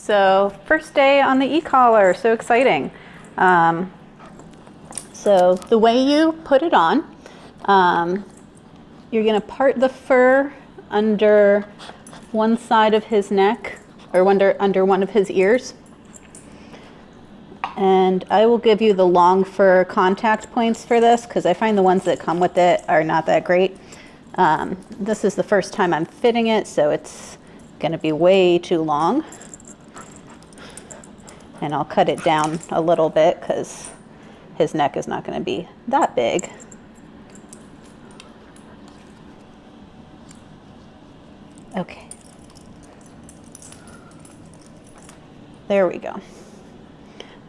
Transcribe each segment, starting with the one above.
So first day on the e-collar, so exciting. So the way you put it on, you're gonna part the fur under one side of his neck or under one of his ears. And I will give you the long fur contact points for this because I find the ones that come with it are not that great. This is the first time I'm fitting it, so it's gonna be way too long. And I'll cut it down a little bit because his neck is not gonna be that big. Okay. There we go.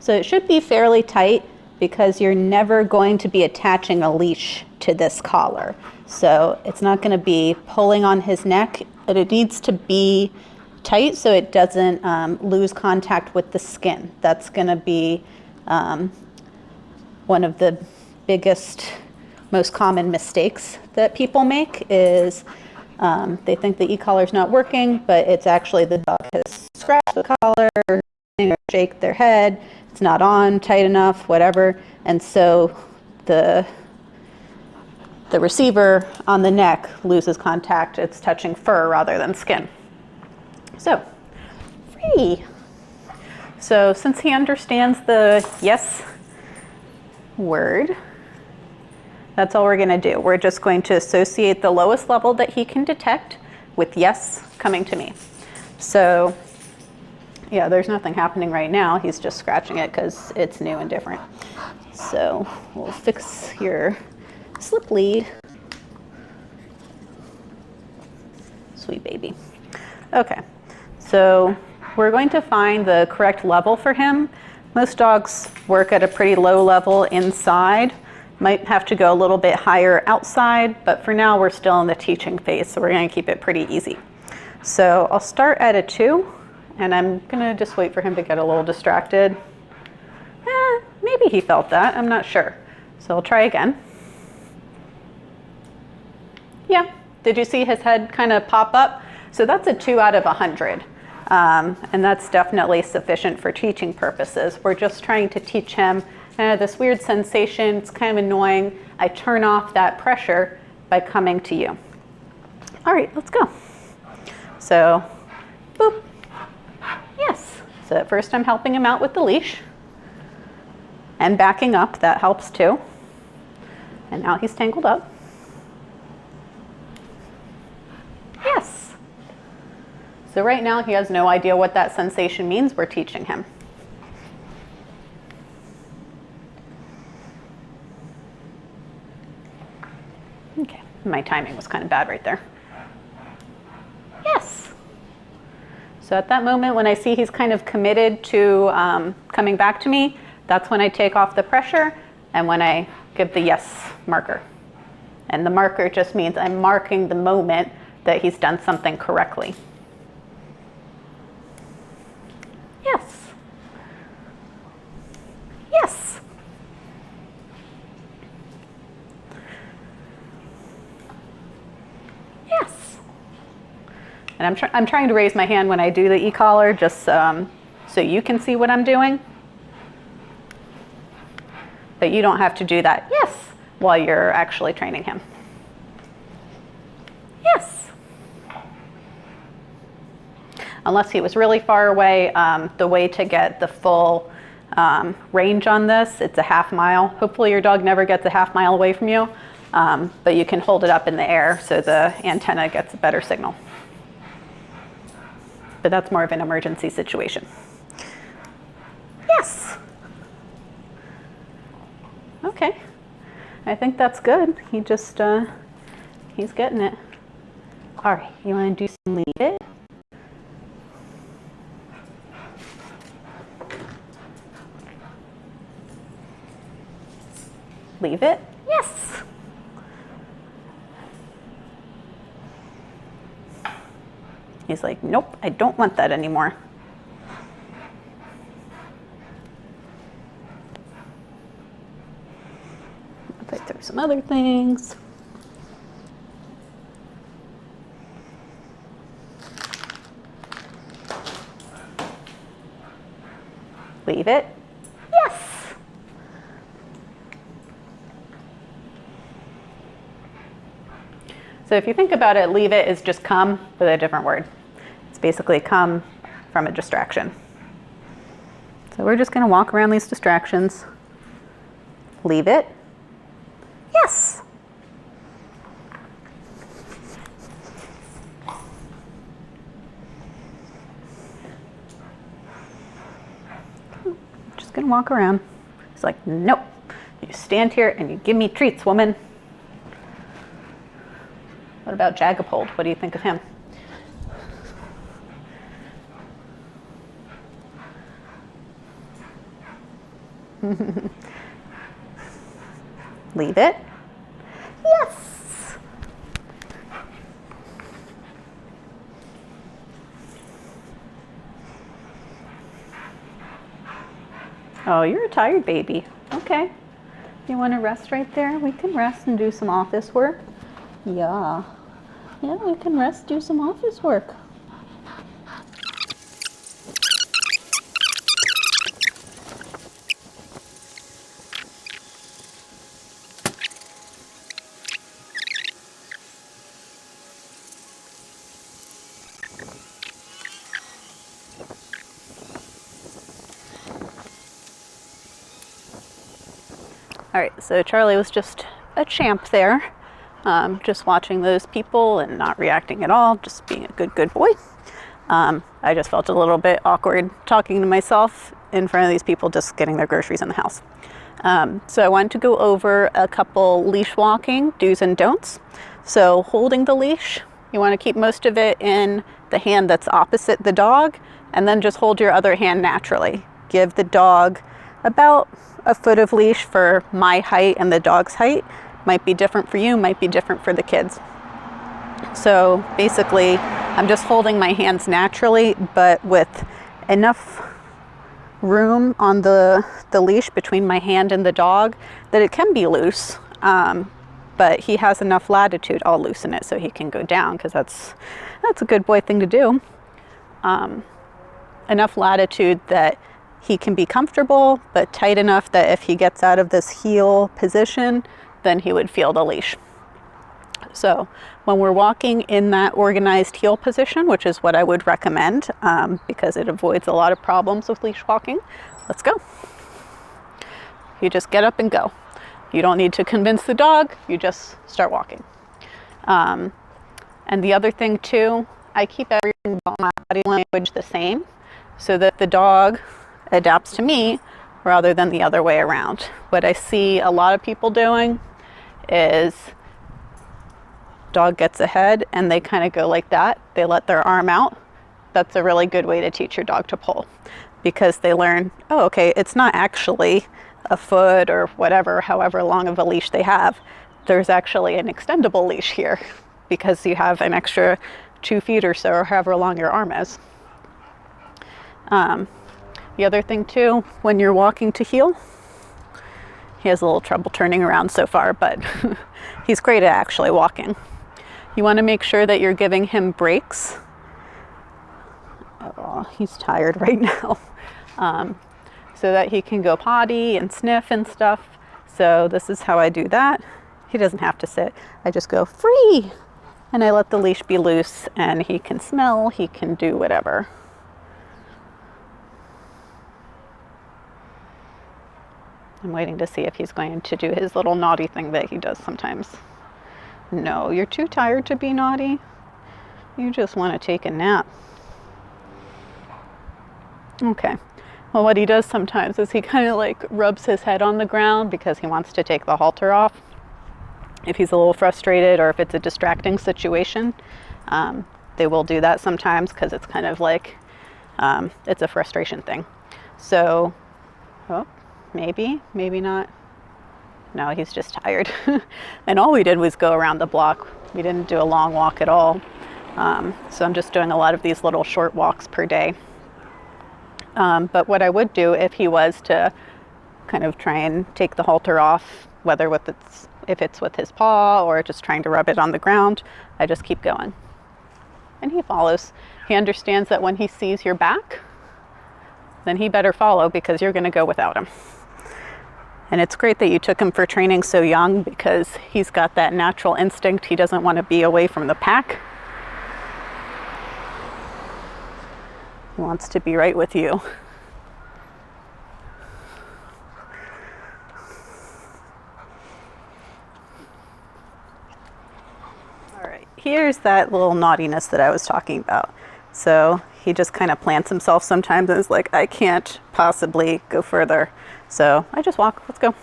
So it should be fairly tight because you're never going to be attaching a leash to this collar. So it's not going to be pulling on his neck, but it needs to be tight so it doesn't lose contact with the skin. That's going to be one of the biggest, most common mistakes that people make is they think the e-collar is not working, but it's actually the dog has scratched the collar or shake their head. It's not on tight enough, whatever. And so the receiver on the neck loses contact. It's touching fur rather than skin. So, free. So since he understands the yes word, that's all we're going to do. We're just going to associate the lowest level that he can detect with yes coming to me. So yeah, there's nothing happening right now. He's just scratching it because it's new and different. So we'll fix your slip lead. Sweet baby. Okay, so we're going to find the correct level for him. Most dogs work at a pretty low level inside. Might have to go a little bit higher outside, but for now we're still in the teaching phase, so we're going to keep it pretty easy. So I'll start at a 2. And I'm gonna just wait for him to get a little distracted. Maybe he felt that, I'm not sure. So I'll try again. Yeah, did you see his head kind of pop up? So that's a 2 out of 100. And that's definitely sufficient for teaching purposes. We're just trying to teach him this weird sensation, it's kind of annoying. I turn off that pressure by coming to you. All right, let's go. So, boop. Yes, so at first I'm helping him out with the leash and backing up, that helps too. And now he's tangled up. Yes. So right now he has no idea what that sensation means, we're teaching him. Okay, my timing was kind of bad right there. Yes. So at that moment, when I see he's kind of committed to coming back to me, that's when I take off the pressure and when I give the yes marker. And the marker just means I'm marking the moment that he's done something correctly. Yes. Yes. Yes. And I'm trying to raise my hand when I do the e-collar just so you can see what I'm doing. But you don't have to do that yes while you're actually training him. Yes. Unless he was really far away, the way to get the full range on this, it's a ½ mile. Hopefully your dog never gets a ½ mile away from you, but you can hold it up in the air so the antenna gets a better signal. But that's more of an emergency situation. Yes. Okay. I think that's good. He just, he's getting it. All right, you want to do some leave it? Leave it? Yes. He's like, nope, I don't want that anymore. If I throw some other things. Leave it. Yes. So if you think about it, leave it is just come with a different word. It's basically come from a distraction. So we're just going to walk around these distractions. Leave it. Yes. Just going to walk around. It's like, nope. You stand here and you give me treats, woman. What about Jagapold? What do you think of him? Leave it. Yes. Oh, you're a tired baby. Okay. You want to rest right there? We can rest and do some office work. Yeah. Yeah, we can rest, do some office work. All right, so Charlie was just a champ there, just watching those people and not reacting at all, just being a good boy. I just felt a little bit awkward talking to myself in front of these people just getting their groceries in the house. So I wanted to go over a couple leash walking do's and don'ts. So holding the leash, you want to keep most of it in the hand that's opposite the dog, and then just hold your other hand naturally. Give the dog about a foot of leash for my height and the dog's height. Might be different for you, might be different for the kids. So basically, I'm just holding my hands naturally, but with enough room on the leash between my hand and the dog that it can be loose. But he has enough latitude. I'll loosen it so he can go down, because that's a good boy thing to do. Enough latitude that he can be comfortable, but tight enough that if he gets out of this heel position, then he would feel the leash. So when we're walking in that organized heel position, which is what I would recommend, because it avoids a lot of problems with leash walking, let's go. You just get up and go. You don't need to convince the dog, you just start walking. And the other thing too, I keep everything about my body language the same so that the dog adapts to me rather than the other way around. What I see a lot of people doing is dog gets ahead and they kind of go like that. They let their arm out. That's a really good way to teach your dog to pull, because they learn, oh, okay, it's not actually a foot or whatever, however long of a leash they have. There's actually an extendable leash here because you have an extra 2 feet or so, or however long your arm is. The other thing too, when you're walking to heel, he has a little trouble turning around so far, but he's great at actually walking. You want to make sure that you're giving him breaks. Oh, he's tired right now. So that he can go potty and sniff and stuff. So this is how I do that. He doesn't have to sit. I just go free, and I let the leash be loose, and he can smell, he can do whatever. I'm waiting to see if he's going to do his little naughty thing that he does sometimes. No, you're too tired to be naughty. You just want to take a nap. Okay. Well, what he does sometimes is he kind of like rubs his head on the ground because he wants to take the halter off. If he's a little frustrated or if it's a distracting situation, they will do that sometimes because it's kind of like, it's a frustration thing. So, oh, maybe not. No, he's just tired. And all we did was go around the block. We didn't do a long walk at all. So I'm just doing a lot of these little short walks per day. But what I would do if he was to kind of try and take the halter off, whether if it's with his paw or just trying to rub it on the ground, I just keep going. And he follows. He understands that when he sees your back, then he better follow because you're going to go without him. And it's great that you took him for training so young because he's got that natural instinct. He doesn't want to be away from the pack. He wants to be right with you. All right, here's that little naughtiness that I was talking about. So he just kind of plants himself sometimes and is like, I can't possibly go further. So I just walk, let's go.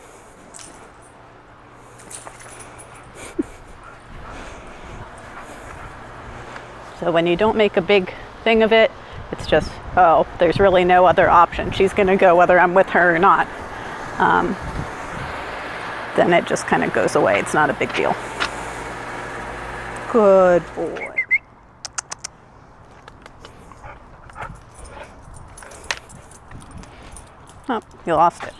So when you don't make a big thing of it, it's just, oh, there's really no other option. She's gonna go whether I'm with her or not. Then it just kind of goes away. It's not a big deal. Good boy. Oh, you lost it.